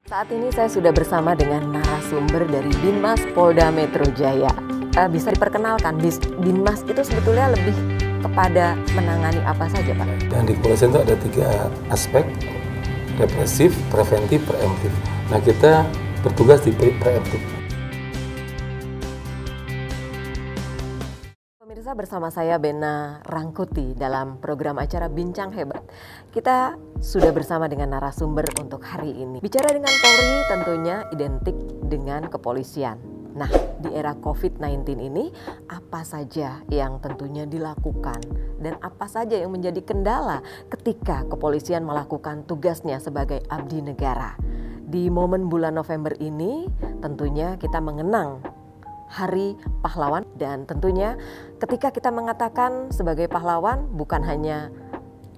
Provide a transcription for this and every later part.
Saat ini saya sudah bersama dengan narasumber dari Binmas Polda Metro Jaya. Bisa diperkenalkan, Binmas itu sebetulnya lebih kepada menangani apa saja, Pak? Dan di kepolisian itu ada 3 aspek, represif, preventif, preemptif. Nah, kita bertugas di preemptif. Pemirsa, bersama saya Bena Rangkuti dalam program acara Bincang Hebat. Kita sudah bersama dengan narasumber untuk hari ini. Bicara dengan Polri tentunya identik dengan kepolisian. Nah, di era COVID-19 ini apa saja yang tentunya dilakukan dan apa saja yang menjadi kendala ketika kepolisian melakukan tugasnya sebagai abdi negara. Di momen bulan November ini tentunya kita mengenang Hari Pahlawan, dan tentunya ketika kita mengatakan sebagai pahlawan bukan hanya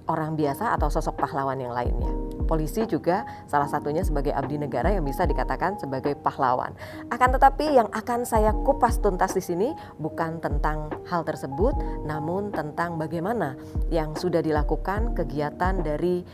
orang biasa atau sosok pahlawan yang lainnya. Polisi juga salah satunya sebagai abdi negara yang bisa dikatakan sebagai pahlawan. Akan tetapi yang akan saya kupas tuntas di sini bukan tentang hal tersebut, namun tentang bagaimana yang sudah dilakukan kegiatan dari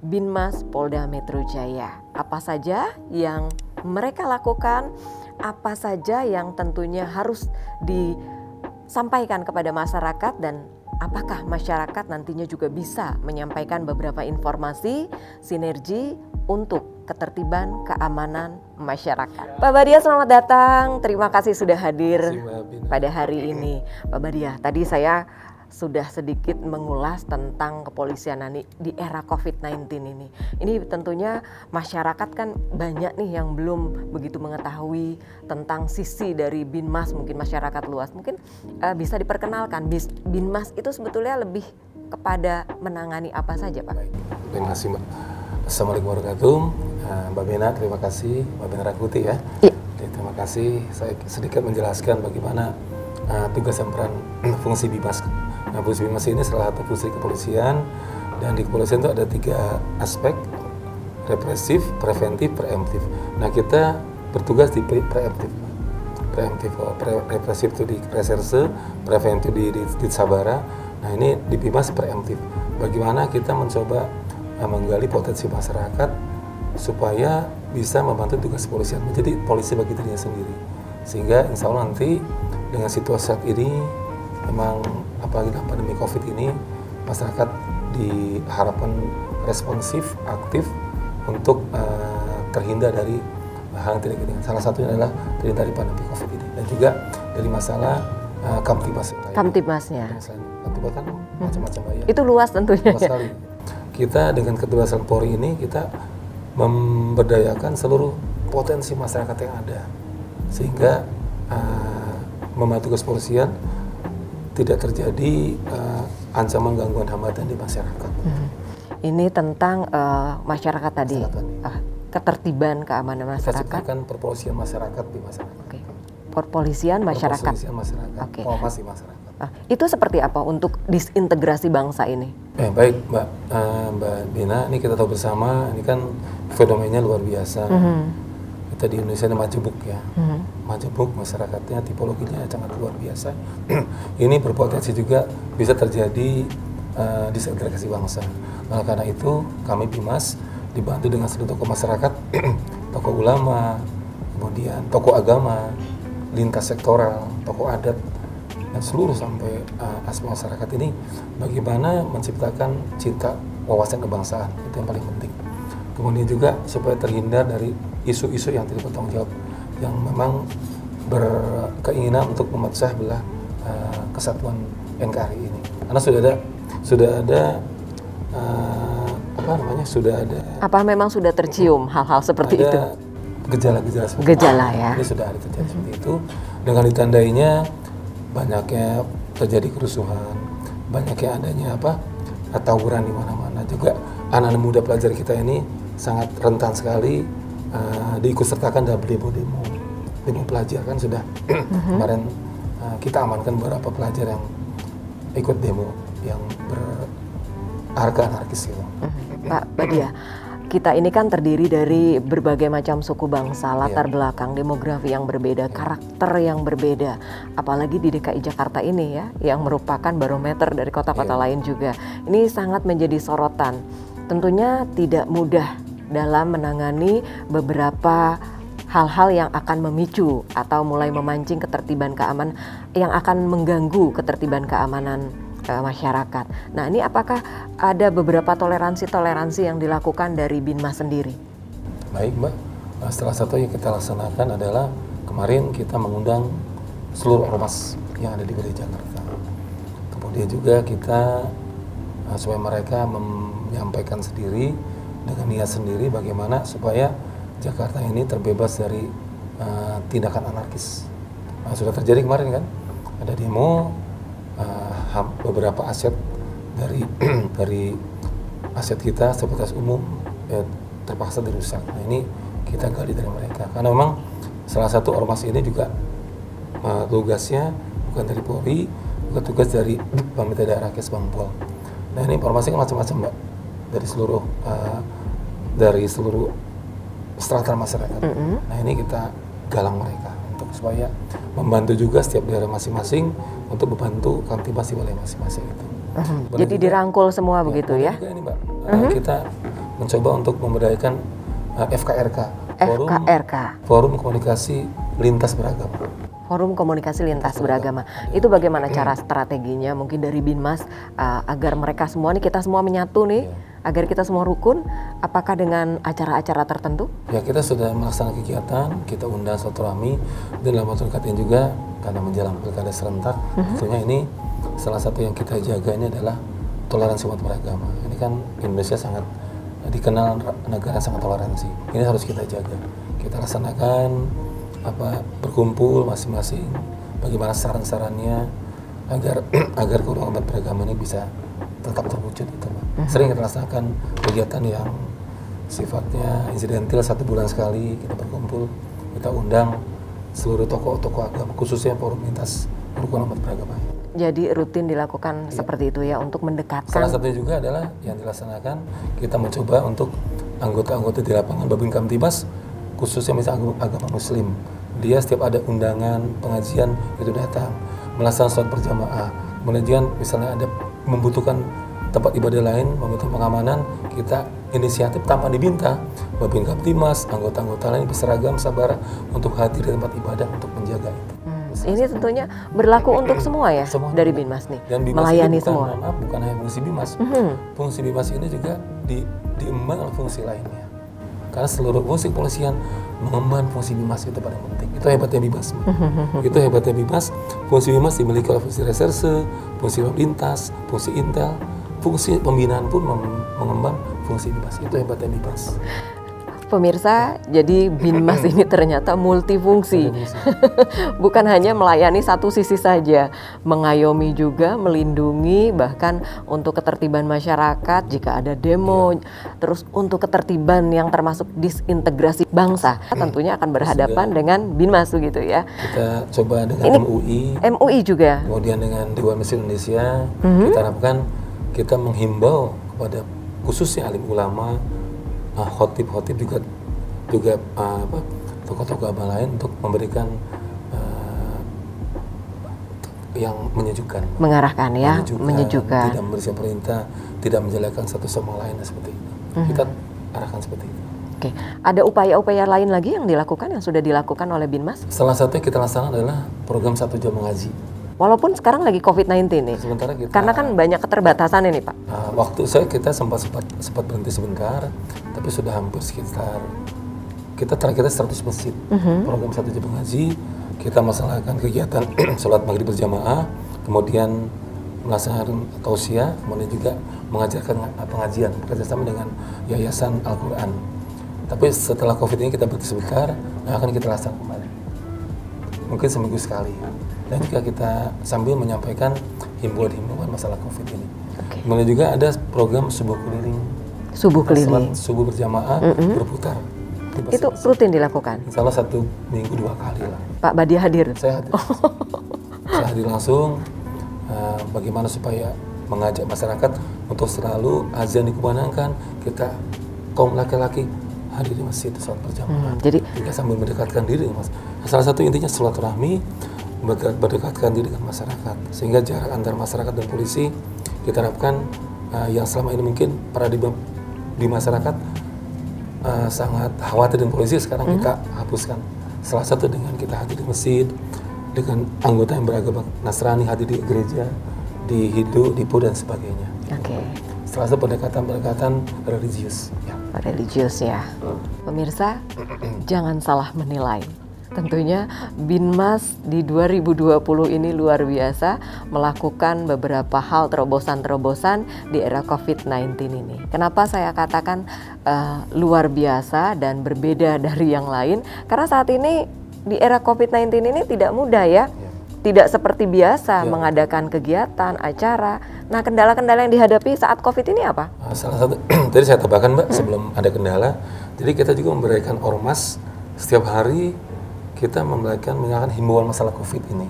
Binmas Polda Metro Jaya. Apa saja yang mereka lakukan, apa saja yang tentunya harus disampaikan kepada masyarakat, dan apakah masyarakat nantinya juga bisa menyampaikan beberapa informasi sinergi untuk ketertiban keamanan masyarakat. Pak Badia, selamat datang. Terima kasih sudah hadir pada hari ini. Pak Badia, tadi saya sudah sedikit mengulas tentang kepolisian di era COVID-19 ini. Ini tentunya masyarakat kan banyak nih yang belum begitu mengetahui tentang sisi dari Binmas, mungkin masyarakat luas. Mungkin bisa diperkenalkan, Binmas itu sebetulnya lebih kepada menangani apa saja, Pak? Baik, terima kasih, Mbak. Assalamualaikum warahmatullahi wabarakatuh. Mbak Bena, terima kasih. Mbak Bena Rangkuti ya. Iya. Terima kasih. Saya sedikit menjelaskan bagaimana tugas dan peran fungsi Binmas. Nah, fungsi Binmas ini salah satu fungsi kepolisian, dan di kepolisian itu ada 3 aspek, represif, preventif, preemptif. Nah, kita bertugas di preemptif. Represif itu di reserse, preventif di Sabara. Nah, ini di Binmas preemptif. Bagaimana kita mencoba menggali potensi masyarakat supaya bisa membantu tugas kepolisian menjadi polisi bagi dirinya sendiri. Sehingga insya Allah nanti dengan situasi saat ini, memang apalagi dalam pandemi COVID ini, masyarakat diharapkan responsif, aktif untuk terhindar dari hal yang tidak diinginkan. Salah satunya adalah terhindar dari pandemi COVID ini, dan juga dari masalah Kamtibmas. Kamtibmasnya. Kamtibmas kan macam-macam ya. Itu luas tentunya. Luas sekali. Kita dengan keterbatasan Polri ini, kita memberdayakan seluruh potensi masyarakat yang ada, sehingga membantu kepolisian tidak terjadi ancaman gangguan hambatan di masyarakat. Ini tentang masyarakat tadi, ketertiban keamanan masyarakat. Ketertiban perpolisian masyarakat di masyarakat. Okay. Perpolisian masyarakat. Perpolisian masyarakat. Okay. Polmas di masyarakat. Itu seperti apa untuk disintegrasi bangsa ini? Baik, Mbak Bina, ini kita tahu bersama, ini kan fenomenanya luar biasa. Kita di Indonesia ini majemuk ya, majemuk, masyarakatnya tipologinya sangat luar biasa. Ini berpotensi juga bisa terjadi disintegrasi bangsa. Nah, karena itu kami Binmas dibantu dengan seluruh tokoh masyarakat, tokoh ulama, kemudian tokoh agama, lintas sektoral, tokoh adat, dan seluruh sampai aspek masyarakat ini, bagaimana menciptakan cinta wawasan kebangsaan, itu yang paling penting. Kemudian juga supaya terhindar dari isu-isu yang tidak bertanggung jawab, yang memang berkeinginan untuk memecah belah kesatuan NKRI ini. Karena sudah ada apa memang sudah tercium hal-hal seperti itu? Gejala-gejala seperti gejala ya. Ini sudah ada terjadi seperti itu, dengan ditandainya banyaknya terjadi kerusuhan, banyaknya adanya tawuran di mana-mana. Juga anak-anak muda pelajar kita ini sangat rentan sekali diikutsertakan dalam demo pelajar. Kan sudah kemarin kita amankan beberapa pelajar yang ikut demo yang berharga anarkis gitu. Pak Badia, kita ini kan terdiri dari berbagai macam suku bangsa, latar belakang, demografi yang berbeda, karakter yang berbeda. Apalagi di DKI Jakarta ini ya, yang merupakan barometer dari kota-kota lain juga. Ini sangat menjadi sorotan. Tentunya tidak mudah dalam menangani beberapa hal-hal yang akan memicu atau mulai memancing ketertiban keamanan yang akan mengganggu ketertiban keamanan masyarakat. Nah, ini apakah ada beberapa toleransi yang dilakukan dari Binmas sendiri? Baik, Mbak. Salah satu yang kita laksanakan adalah kemarin kita mengundang seluruh ormas yang ada di wilayah Jakarta. Kemudian juga kita supaya mereka menyampaikan sendiri dengan niat sendiri bagaimana supaya Jakarta ini terbebas dari tindakan anarkis. Sudah terjadi kemarin kan, ada demo, beberapa aset dari aset kita sebatas umum terpaksa dirusak. Nah, ini kita gali dari mereka karena memang salah satu ormas ini juga tugasnya bukan dari Polri, bukan tugas dari Pemerintah Daerah Kesbangpol. Nah, ini informasinya macam-macam, Mbak, dari seluruh strata masyarakat. Nah, ini kita galang mereka untuk supaya membantu juga setiap daerah masing-masing untuk membantu Kamtibmas di wilayah masing-masing itu. Jadi dirangkul semua begitu ya? Juga ini, Mbak, kita mencoba untuk memberdayakan FKRK, Forum Komunikasi Lintas Beragama. Forum Komunikasi Lintas Beragama. Itu bagaimana cara strateginya mungkin dari Binmas agar mereka semua nih, kita semua menyatu nih, agar kita semua rukun, apakah dengan acara-acara tertentu? Ya, kita sudah melaksanakan kegiatan, kita undang silaturahmi, dan dalam waktu dekat ini juga karena menjelang pilkada serentak, tentunya ini salah satu yang kita jaga ini adalah toleransi umat beragama. Ini kan Indonesia sangat dikenal negara sangat toleransi. Ini harus kita jaga. Kita laksanakan berkumpul masing-masing, bagaimana saran-sarannya agar kedua umat beragama ini bisa tetap terwujud itu, Mbak. Sering kita laksanakan kegiatan yang sifatnya insidental, 1 bulan sekali kita berkumpul, kita undang seluruh tokoh-tokoh agama, khususnya forum lintas rukun umat beragama. Jadi rutin dilakukan seperti itu ya untuk mendekatkan. Salah satunya juga adalah yang dilaksanakan, kita mencoba untuk anggota-anggota di lapangan Babin Kamtibmas, khususnya misalnya agama Muslim, dia setiap ada undangan pengajian itu datang, melaksanakan sholat berjamaah. Kemudian misalnya ada membutuhkan tempat ibadah lain, membutuhkan pengamanan, kita inisiatif tanpa diminta, Babin Kamtibmas, anggota-anggota lain berseragam sabara untuk hadir di tempat ibadah untuk menjaga itu. Ini tentunya berlaku untuk semua ya, dari Binmas nih, dan Binmas melayani bukan, semua. Bukan hanya fungsi Binmas, fungsi Binmas ini juga diemban oleh fungsi lainnya. Karena seluruh fungsi kepolisian mengemban fungsi Binmas itu paling penting. Itu hebatnya Binmas. Itu hebatnya Binmas. Fungsi Binmas dimiliki oleh fungsi reserse, fungsi lalu lintas, fungsi intel, fungsi pembinaan pun mengemban fungsi Binmas. Itu hebatnya Binmas. Pemirsa, jadi Binmas ini ternyata multifungsi. Bukan hanya melayani satu sisi saja, mengayomi juga, melindungi, bahkan untuk ketertiban masyarakat jika ada demo, terus untuk ketertiban yang termasuk disintegrasi bangsa, tentunya akan berhadapan dengan Binmas gitu ya. Kita coba dengan MUI juga. Kemudian dengan Dewan Masjid Indonesia, kita harapkan kita menghimbau kepada khususnya alim ulama, khotib-khotib juga tokoh-tokoh agama lain untuk memberikan yang menyejukkan, mengarahkan ya, menyejukkan, tidak memberikan perintah, tidak menjelekkan satu sama lain seperti itu. Kita arahkan seperti itu. Oke, ada upaya-upaya lain lagi yang dilakukan, yang sudah dilakukan oleh Binmas? Salah satu yang kita laksanakan adalah program 1 jam mengaji. Walaupun sekarang lagi COVID-19 nih, sementara kita, karena kan banyak keterbatasan ini, Pak. Waktu kita sempat berhenti sebentar, tapi sudah hampir sekitar kita 100 masjid. Program 1 jam mengaji, kita melaksanakan kegiatan sholat maghrib berjamaah, kemudian melaksanakan tausiah, kemudian juga mengajarkan pengajian bekerjasama dengan Yayasan Al-Quran. Tapi setelah COVID ini kita berhenti sebentar, akan kita laksanakan kembali. Mungkin seminggu sekali. Dan juga kita sambil menyampaikan himbauan masalah COVID ini. Kemudian juga ada program subuh keliling. Subuh keliling. Subuh berjamaah berputar. Itu rutin dilakukan? Salah 1 minggu 2 kali lah. Pak Badia hadir? Saya hadir. Saya hadir langsung. Bagaimana supaya mengajak masyarakat untuk selalu azan dikumandangkan, kita kaum laki-laki hadir di masjid sholat berjamaah. Jadi kita sambil mendekatkan diri, Mas. Salah satu intinya silaturahmi, berdekatkan diri dengan masyarakat, sehingga jarak antar masyarakat dan polisi kita harapkan yang selama ini mungkin paradigma di masyarakat sangat khawatir dengan polisi, sekarang kita hapuskan. Salah satu dengan kita hadir di masjid, dengan anggota yang beragama Nasrani hadir di gereja, di Hindu, di PU dan sebagainya. Oke. Salah satu pendekatan religius. Ya. Religius ya. Pemirsa, jangan salah menilai. Tentunya Binmas di 2020 ini luar biasa melakukan beberapa hal terobosan-terobosan di era COVID-19 ini. Kenapa saya katakan luar biasa dan berbeda dari yang lain? Karena saat ini di era COVID-19 ini tidak mudah ya. Tidak seperti biasa mengadakan kegiatan, acara. Nah, kendala-kendala yang dihadapi saat COVID ini apa? Salah satu, tadi saya tambahkan Mbak, sebelum ada kendala, jadi kita juga memberikan ormas setiap hari. Kita menyampaikan himbauan masalah COVID ini,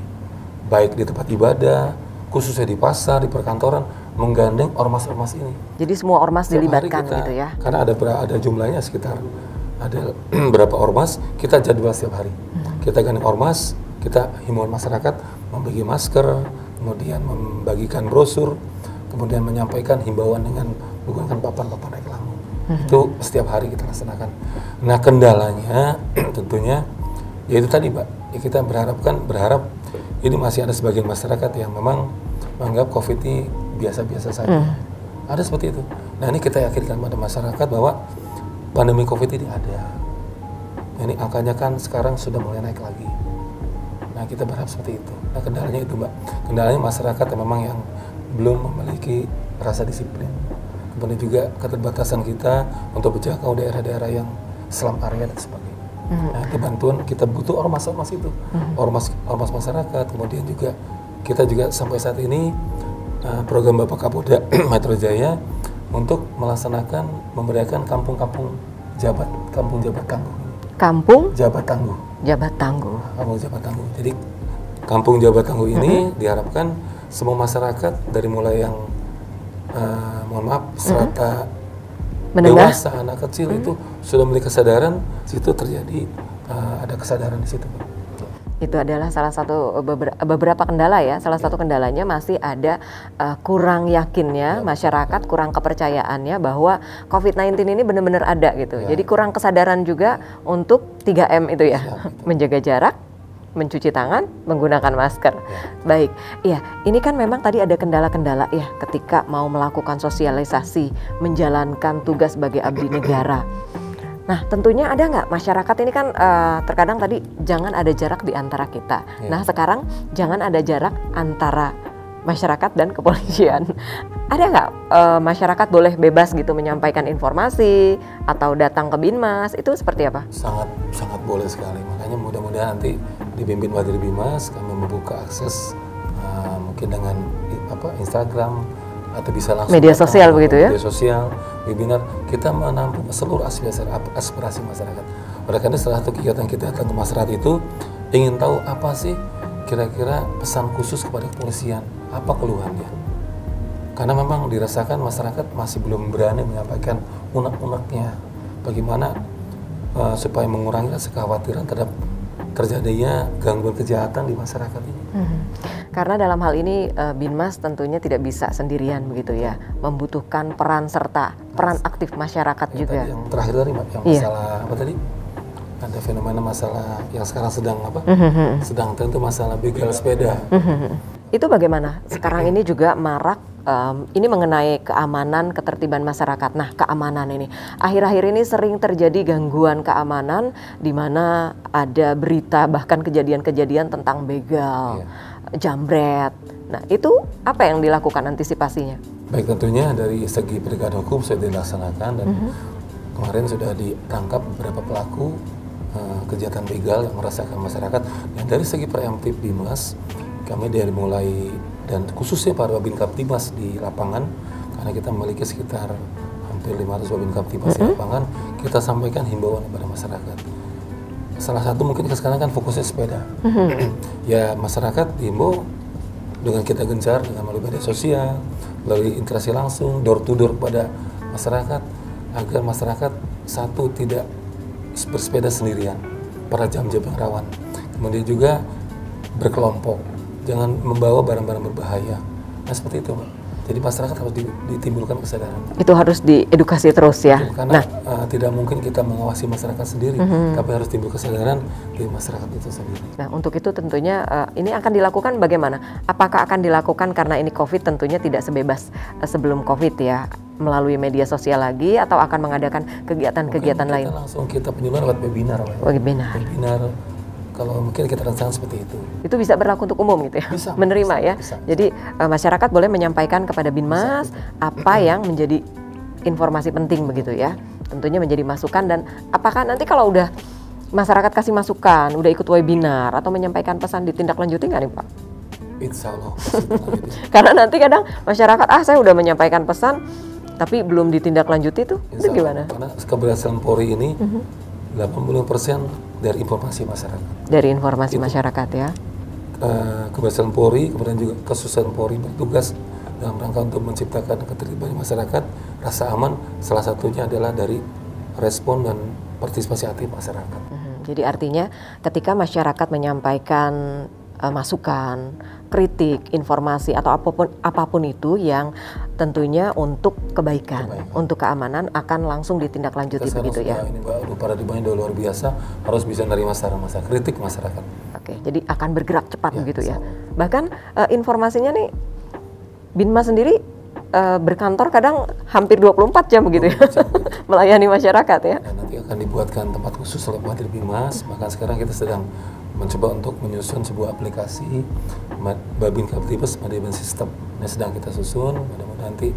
baik di tempat ibadah, khususnya di pasar, di perkantoran, menggandeng ormas-ormas ini. Jadi semua ormas dilibatkan gitu ya? Karena ada jumlahnya sekitar, ada berapa ormas, kita jadwal setiap hari. Kita gandeng ormas, kita himbauan masyarakat, membagi masker, kemudian membagikan brosur, kemudian menyampaikan himbauan dengan menggunakan papan-papan reklame. Itu setiap hari kita laksanakan. Nah, kendalanya tentunya yaitu tadi Mbak, ya kita berharap ini masih ada sebagian masyarakat yang memang menganggap COVID ini biasa-biasa saja. Ada seperti itu. Nah, ini kita yakinkan pada masyarakat bahwa pandemi COVID ini ada. Ini angkanya kan sekarang sudah mulai naik lagi. Nah, kita berharap seperti itu. Nah, kendalanya itu Mbak, kendalanya masyarakat yang memang yang belum memiliki rasa disiplin. Kemudian juga keterbatasan kita untuk menjangkau daerah-daerah yang slum area dan sebagainya. Nah, bantuan kita butuh ormas-ormas itu, ormas masyarakat. Kemudian juga kita juga sampai saat ini program Bapak Kapolda Metro Jaya untuk melaksanakan memberikan kampung jabat tangguh. Kampung jabat tangguh. Jabat tangguh. Kampung jabat tangguh. Jadi kampung jabat tangguh ini diharapkan semua masyarakat dari mulai yang mohon maaf serata menengah, dewasa, anak kecil itu sudah memiliki kesadaran, situ terjadi ada kesadaran di situ. Itu adalah salah satu beberapa kendala ya. Salah satu kendalanya masih ada kurang yakinnya masyarakat, kurang kepercayaannya bahwa COVID-19 ini benar-benar ada gitu. Jadi kurang kesadaran juga untuk 3M itu ya, menjaga jarak, mencuci tangan, menggunakan masker. Baik, iya, ini kan memang tadi ada kendala-kendala ya ketika mau melakukan sosialisasi, menjalankan tugas sebagai abdi negara. Nah, tentunya ada nggak masyarakat ini kan terkadang tadi jangan ada jarak di antara kita. Nah, sekarang jangan ada jarak antara masyarakat dan kepolisian. Ada nggak masyarakat boleh bebas gitu menyampaikan informasi atau datang ke Binmas, itu seperti apa? Sangat boleh sekali. Makanya mudah-mudahan nanti dipimpin Wadir Binmas kami membuka akses mungkin dengan Instagram atau bisa langsung media sosial begitu ya? Media sosial, webinar, kita menampung seluruh aspirasi masyarakat. Oleh karena salah satu kegiatan kita datang ke masyarakat itu ingin tahu apa sih kira-kira pesan khusus kepada kepolisian, apa keluhannya. Karena memang dirasakan masyarakat masih belum berani menyampaikan unek-uneknya. Bagaimana supaya mengurangi rasa kekhawatiran terhadap terjadinya gangguan kejahatan di masyarakat ini. Karena dalam hal ini Binmas tentunya tidak bisa sendirian begitu ya, membutuhkan peran serta, peran aktif masyarakat juga. Tadi yang terakhir tadi yang masalah apa tadi? Ada fenomena masalah yang sekarang sedang sedang tentu masalah begal sepeda. Itu bagaimana? Sekarang ini juga marak, ini mengenai keamanan, ketertiban masyarakat. Nah, keamanan ini akhir-akhir ini sering terjadi gangguan keamanan di mana ada berita bahkan kejadian-kejadian tentang begal, jambret. Nah, itu apa yang dilakukan antisipasinya? Baik, tentunya dari segi penegakan hukum sudah dilaksanakan dan kemarin sudah ditangkap beberapa pelaku kejahatan begal yang merasakan masyarakat. Dan dari segi preemptif Binmas, kami dari mulai dan khususnya para Babin Kaptibmas di lapangan, karena kita memiliki sekitar hampir 500 Babin Kaptibmas di lapangan, kita sampaikan himbauan kepada masyarakat. Salah satu mungkin sekarang kan fokusnya sepeda. Ya masyarakat dihimbau dengan kita gencar dengan melalui media sosial, melalui interaksi langsung, door to door kepada masyarakat, agar masyarakat satu tidak bersepeda sendirian pada jam-jam yang rawan. Kemudian juga berkelompok, jangan membawa barang-barang berbahaya. Nah seperti itu, Mbak. Jadi masyarakat harus ditimbulkan kesadaran. Itu harus diedukasi terus ya. Karena tidak mungkin kita mengawasi masyarakat sendiri, tapi harus timbul kesadaran di masyarakat itu sendiri. Nah, untuk itu tentunya ini akan dilakukan bagaimana? Apakah akan dilakukan karena ini COVID tentunya tidak sebebas sebelum COVID ya, melalui media sosial lagi, atau akan mengadakan kegiatan-kegiatan lain? Langsung kita penyuluhan lewat webinar. Webinar. Kalau mungkin kita rencanakan seperti itu. Itu bisa berlaku untuk umum gitu ya? Bisa, menerima ya? Bisa. Jadi masyarakat boleh menyampaikan kepada Binmas apa yang menjadi informasi penting begitu ya? Tentunya menjadi masukan. Dan apakah nanti kalau udah masyarakat kasih masukan, udah ikut webinar atau menyampaikan pesan, ditindaklanjuti nggak nih Pak? Insya Allah. Karena nanti kadang masyarakat, saya udah menyampaikan pesan tapi belum ditindaklanjuti tuh, itu gimana? Karena keberhasilan Polri ini 80% dari informasi masyarakat. Dari informasi masyarakat ya. Keberhasilan Polri, kemudian juga kesuksesan Polri bertugas dalam rangka untuk menciptakan keterlibatan masyarakat, rasa aman, salah satunya adalah dari respon dan partisipasi aktif masyarakat. Jadi artinya ketika masyarakat menyampaikan masukan, kritik, informasi atau apapun itu yang tentunya untuk kebaikan, untuk keamanan, akan langsung ditindaklanjuti begitu ya. Ini Mbak, paradigmanya udah luar biasa, harus bisa menerima saran masyarakat, kritik masyarakat. Oke, jadi akan bergerak cepat begitu ya. Bahkan informasinya nih, Binmas sendiri berkantor kadang hampir 24 jam begitu ya, melayani masyarakat ya. Dan nanti akan dibuatkan tempat khusus oleh Wakil Binmas, bahkan sekarang kita sedang mencoba untuk menyusun sebuah aplikasi Babin Kaptibes Management System yang sedang kita susun. Mudah-mudahan nanti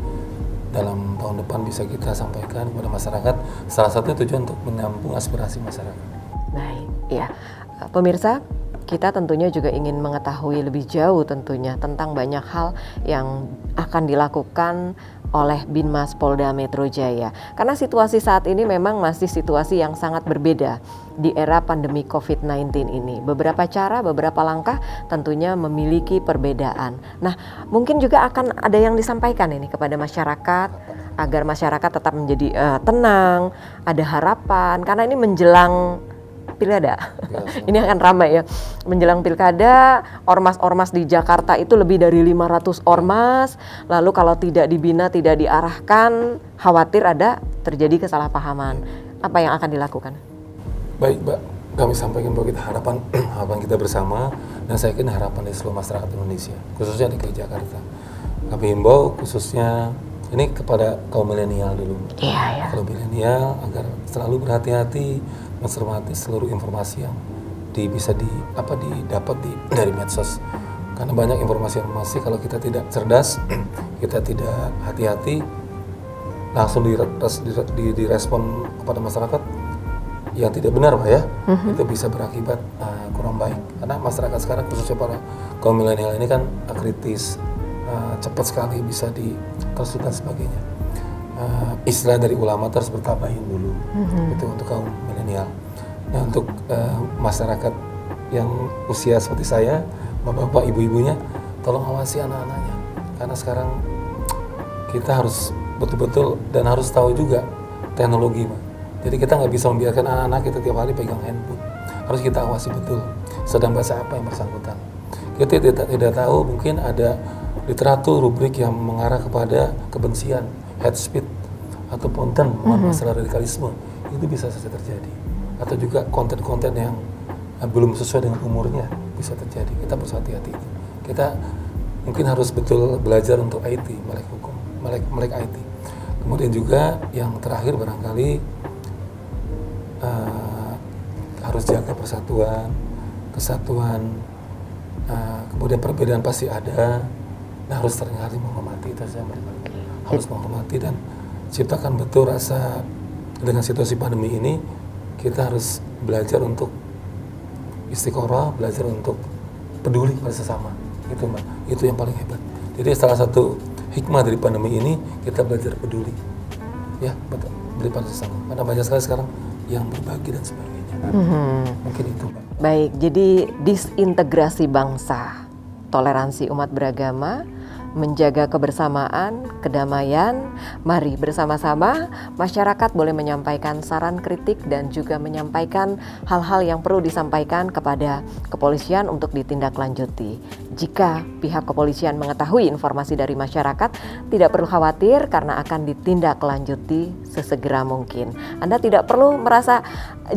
dalam tahun depan bisa kita sampaikan kepada masyarakat. Salah satunya tujuan untuk menampung aspirasi masyarakat. Baik, ya pemirsa, kita tentunya juga ingin mengetahui lebih jauh tentunya tentang banyak hal yang akan dilakukan oleh Binmas Polda Metro Jaya. Karena situasi saat ini memang masih situasi yang sangat berbeda di era pandemi COVID-19 ini. Beberapa cara, beberapa langkah tentunya memiliki perbedaan. Nah, mungkin juga akan ada yang disampaikan ini kepada masyarakat agar masyarakat tetap menjadi tenang, ada harapan, karena ini menjelang pilkada. Ini akan ramai ya. Menjelang pilkada, ormas-ormas di Jakarta itu lebih dari 500 ormas. Lalu kalau tidak dibina, tidak diarahkan, khawatir ada terjadi kesalahpahaman. Apa yang akan dilakukan? Baik, Mbak. Kami sampaikan bahwa kita harapan kita bersama, dan saya kira harapan dari seluruh masyarakat Indonesia, khususnya di Jakarta. Kami himbau khususnya ini kepada kaum milenial dulu. Iya. Kaum milenial agar selalu berhati-hati mencermati seluruh informasi yang bisa didapat dari medsos. Karena banyak informasi kalau kita tidak cerdas, kita tidak hati-hati, langsung direspon kepada masyarakat yang tidak benar, Pak ya. Itu bisa berakibat kurang baik. Karena masyarakat sekarang khususnya para kaum milenial ini kan kritis, cepat sekali bisa terus dan sebagainya. Istilah dari ulama harus bertabahin dulu, itu untuk kaum milenial. Nah, untuk masyarakat yang usia seperti saya, bapak-bapak, ibu-ibunya, tolong awasi anak-anaknya, karena sekarang kita harus betul-betul dan harus tahu juga teknologi, Pak. Jadi kita nggak bisa membiarkan anak-anak kita tiap hari pegang handphone. Harus kita awasi betul sedang baca apa yang bersangkutan. Kita tidak tahu, mungkin ada literatur rubrik yang mengarah kepada kebencian, hate speech, atau konten masalah radikalisme. Itu bisa saja terjadi. Atau juga konten-konten yang belum sesuai dengan umurnya bisa terjadi. Kita harus hati-hati. Kita mungkin harus betul belajar untuk IT, melek hukum, melek IT. Kemudian juga yang terakhir barangkali harus jaga persatuan, kesatuan, kemudian perbedaan pasti ada. Nah, harus seringkali menghormati, itu saja harus menghormati dan ciptakan betul rasa. Dengan situasi pandemi ini kita harus belajar untuk istiqoroh, belajar untuk peduli pada sesama. Itu Mbak, itu yang paling hebat. Jadi salah satu hikmah dari pandemi ini kita belajar peduli, ya, betul, peduli pada sesama. Karena banyak sekali sekarang yang berbagi dan sebagainya. Mungkin itu, Mbak. Baik, jadi disintegrasi bangsa, toleransi umat beragama, menjaga kebersamaan, kedamaian. Mari bersama-sama masyarakat boleh menyampaikan saran kritik dan juga menyampaikan hal-hal yang perlu disampaikan kepada kepolisian untuk ditindaklanjuti. jika pihak kepolisian mengetahui informasi dari masyarakat, tidak perlu khawatir karena akan ditindaklanjuti sesegera mungkin. Anda tidak perlu merasa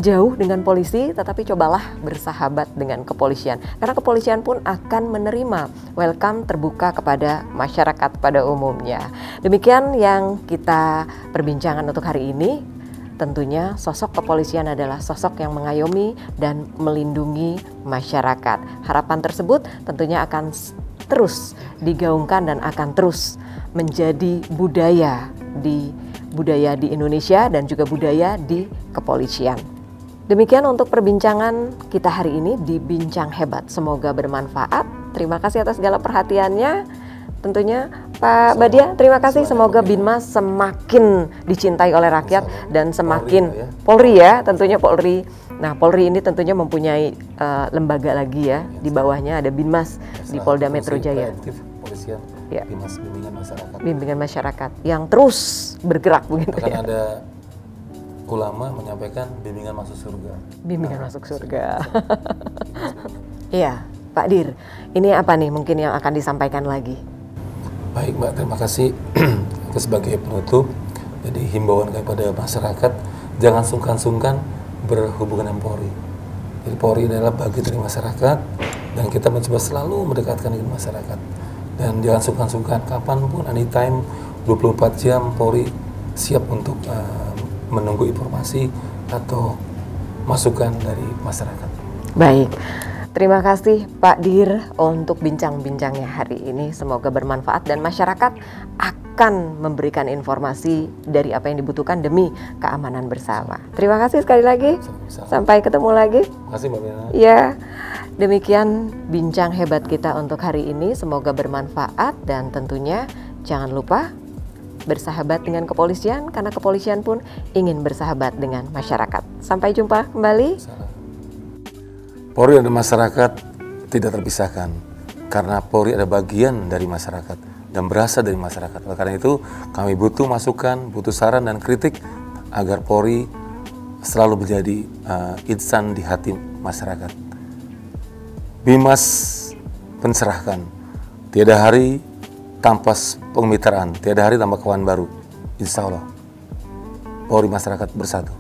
jauh dengan polisi, tetapi cobalah bersahabat dengan kepolisian. Karena kepolisian pun akan menerima, welcome terbuka kepada masyarakat pada umumnya. Demikian yang kita perbincangkan untuk hari ini. Tentunya sosok kepolisian adalah sosok yang mengayomi dan melindungi masyarakat. Harapan tersebut tentunya akan terus digaungkan dan akan terus menjadi budaya di Indonesia dan juga budaya di kepolisian. Demikian untuk perbincangan kita hari ini di Bincang Hebat. Semoga bermanfaat. Terima kasih atas segala perhatiannya. Tentunya Pak Badia, terima kasih. Semoga Binmas semakin dicintai oleh rakyat dan semakin Polri ya, tentunya Polri. Nah, Polri ini tentunya mempunyai lembaga lagi ya, di bawahnya ada Binmas di Polda Metro Jaya. Polisian, ya. Binmas Bimbingan Masyarakat. Bimbingan masyarakat yang terus bergerak begitu Bahkan ya. ada ulama menyampaikan bimbingan masuk surga. Bimbingan masuk surga. Iya, Pak Dir. Ini apa nih mungkin yang akan disampaikan lagi? Baik Mbak, terima kasih. Sebagai penutup, jadi himbauan kepada masyarakat, jangan sungkan-sungkan berhubungan dengan Polri. Jadi Polri adalah bagian dari masyarakat, dan kita mencoba selalu mendekatkan dengan masyarakat. Dan jangan sungkan-sungkan, kapanpun, anytime, 24 jam Polri siap untuk menunggu informasi atau masukan dari masyarakat. Baik. Terima kasih Pak Dir untuk bincang-bincangnya hari ini. Semoga bermanfaat dan masyarakat akan memberikan informasi dari apa yang dibutuhkan demi keamanan bersama. Terima kasih sekali lagi. Sampai ketemu lagi. Terima kasih Mbak Bina. Ya, demikian bincang hebat kita untuk hari ini. Semoga bermanfaat dan tentunya jangan lupa bersahabat dengan kepolisian karena kepolisian pun ingin bersahabat dengan masyarakat. Sampai jumpa kembali. Polri dan masyarakat tidak terpisahkan karena Polri ada bagian dari masyarakat dan berasal dari masyarakat. Oleh karena itu kami butuh masukan, butuh saran dan kritik agar Polri selalu menjadi insan di hati masyarakat. Bimas pencerahkan, tiada hari tanpa pemitraan, tiada hari tanpa kawan baru. Insya Allah Polri masyarakat bersatu.